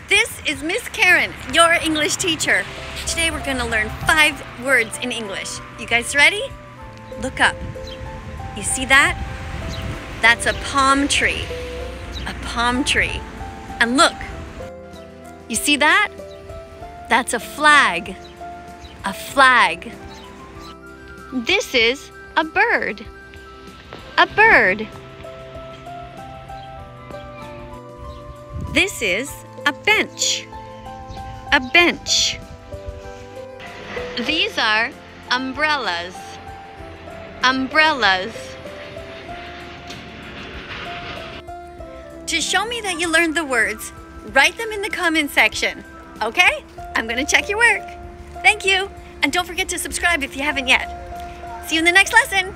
This is Miss Karen, your English teacher. Today we're going to learn 5 words in English. You guys ready? Look up. You see that? That's a palm tree. A palm tree. And look. You see that? That's a flag. A flag. This is a bird. A bird. This is a bench. A bench. These are umbrellas. Umbrellas. To show me that you learned the words, write them in the comment section. Okay? I'm gonna check your work. Thank you. And don't forget to subscribe if you haven't yet. See you in the next lesson.